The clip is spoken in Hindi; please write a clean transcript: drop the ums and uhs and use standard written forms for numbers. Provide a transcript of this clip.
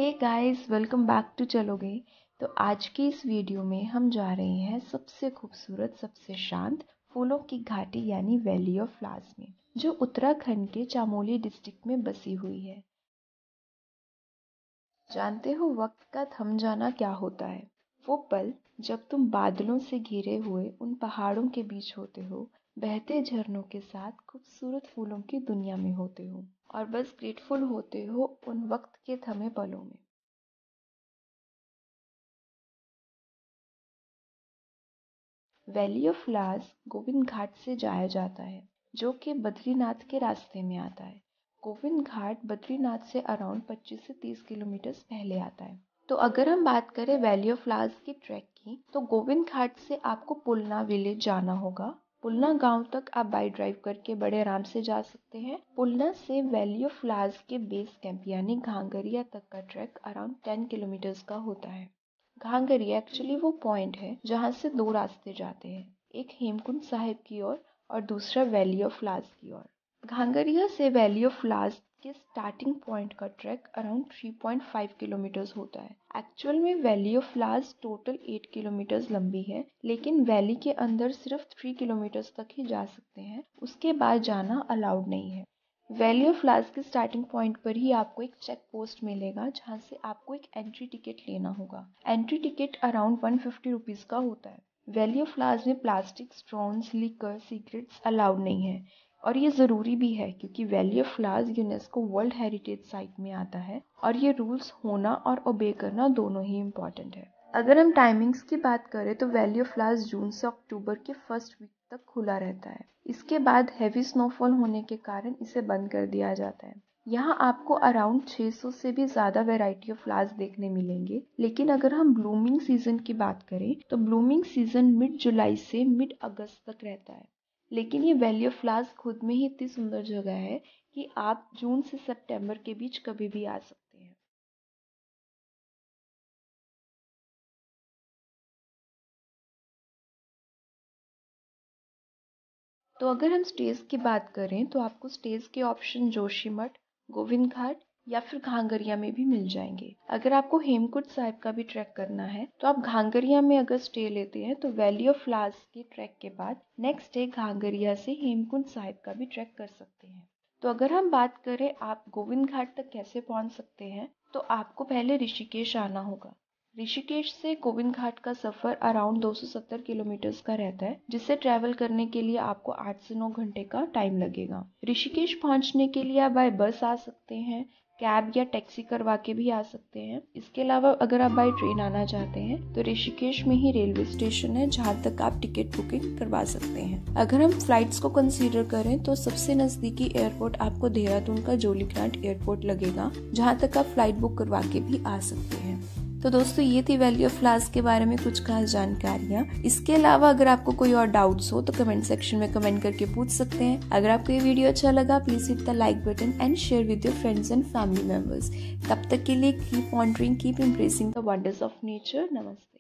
Hey guys, welcome back to Chaloge. तो आज की इस वीडियो में हम जा रहे हैं सबसे खूबसूरत, सबसे शांत फूलों की घाटी यानी वैली ऑफ फ्लावर्स में, जो उत्तराखंड के चामोली डिस्ट्रिक्ट में बसी हुई है। जानते हो वक्त का थम जाना क्या होता है? वो पल जब तुम बादलों से घिरे हुए उन पहाड़ों के बीच होते हो, बहते झरनों के साथ खूबसूरत फूलों की दुनिया में होते हो और बस ग्रेटफुल होते हो उन वक्त के थमे पलों में। Valley of flowers Govind Ghat से जाया जाता है, जो कि बद्रीनाथ के रास्ते में आता है। गोविंद घाट बद्रीनाथ से अराउंड 25 से 30 किलोमीटर पहले आता है। तो अगर हम बात करें वैली ऑफ फ्लावर्स की ट्रैक की, तो गोविंद घाट से आपको पुलना विलेज जाना होगा। पुलना गांव तक आप बाई ड्राइव करके बड़े आराम से जा सकते हैं। पुलना से वैली ऑफ फ्लावर्स के बेस कैंप यानी घांगरिया तक का ट्रैक अराउंड 10 किलोमीटर का होता है। घांगरी एक्चुअली वो पॉइंट है जहाँ से दो रास्ते जाते हैं, एक हेमकुंड साहिब की ओर और दूसरा वैली ऑफ फ्लावर्स की ओर। घांगरिया से वैली ऑफ फ्लावर्स के स्टार्टिंग पॉइंट का ट्रैक अराउंड 3.5 किलोमीटर होता है। एक्चुअल में valley of flowers total 8 kilometre लंबी है, लेकिन वैली के अंदर सिर्फ 3 किलोमीटर तक ही जा सकते हैं, उसके बाद जाना अलाउड नहीं है। वैली ऑफ फ्लावर्स के स्टार्टिंग पॉइंट पर ही आपको एक चेक पोस्ट मिलेगा, जहाँ से आपको एक एंट्री टिकट लेना होगा। एंट्री टिकट अराउंड 150 रुपीज़ का होता है। वैली ऑफ फ्लावर्स में प्लास्टिक, स्ट्रॉन्स, लिकर, सिगरेट्स अलाउड नहीं है, और ये ज़रूरी भी है क्योंकि valley of flowers UNESCO world heritage site में आता है और ये रूल्स होना और ओबे करना दोनों ही इम्पॉर्टेंट है। अगर हम टाइमिंग्स की बात करें तो वैली ऑफ फ्लावर्स जून से अक्टूबर के फर्स्ट वीक तक खुला रहता है। इसके बाद हैवी स्नोफॉल होने के कारण इसे बंद कर दिया जाता है। यहाँ आपको अराउंड 600 से भी ज़्यादा वैरायटी ऑफ फ्लावर्स देखने मिलेंगे, लेकिन अगर हम ब्लूमिंग सीजन की बात करें तो ब्लूमिंग सीजन मिड जुलाई से मिड अगस्त तक रहता है। लेकिन ये वैली ऑफ फ्लावर्स खुद में ही इतनी सुंदर जगह है कि आप जून से सितंबर के बीच कभी भी आ सकते हैं। तो अगर हम स्टेज की बात करें तो आपको स्टेज के ऑप्शन जोशीमठ, गोविंद घाट या फिर घांगरिया में भी मिल जाएंगे। अगर आपको हेमकुंड साहिब का भी ट्रैक करना है तो आप घांगरिया में अगर स्टे लेते हैं तो वैली ऑफ फ्लावर्स के ट्रैक के बाद नेक्स्ट डे घांगरिया से हेमकुंड साहिब का भी ट्रैक कर सकते हैं। तो अगर हम बात करें आप गोविंद घाट तक कैसे पहुंच सकते हैं, तो आपको पहले ऋषिकेश आना होगा। ऋषिकेश से गोविंद घाट का सफर अराउंड 270 किलोमीटर का रहता है, जिसे ट्रैवल करने के लिए आपको 8 से 9 घंटे का टाइम लगेगा। ऋषिकेश पहुंचने के लिए आप बाय बस आ सकते हैं, कैब या टैक्सी करवा के भी आ सकते हैं। इसके अलावा अगर आप बाय ट्रेन आना चाहते हैं तो ऋषिकेश में ही रेलवे स्टेशन है, जहां तक आप टिकट बुकिंग करवा सकते हैं। अगर हम फ्लाइट्स को कंसीडर करें तो सबसे नजदीकी एयरपोर्ट आपको देहरादून का जोली ग्रांट एयरपोर्ट लगेगा, जहां तक आप फ्लाइट बुक करवा के भी आ सकते हैं। तो दोस्तों, ये थी वैली ऑफ फ्लावर्स के बारे में कुछ खास जानकारियाँ। इसके अलावा अगर आपको कोई और डाउट्स हो तो कमेंट सेक्शन में कमेंट करके पूछ सकते हैं। अगर आपको ये वीडियो अच्छा लगा, please hit the like button and share with your friends and family members. तब तक के लिए keep wondering, keep impressing the wonders of nature. नमस्ते।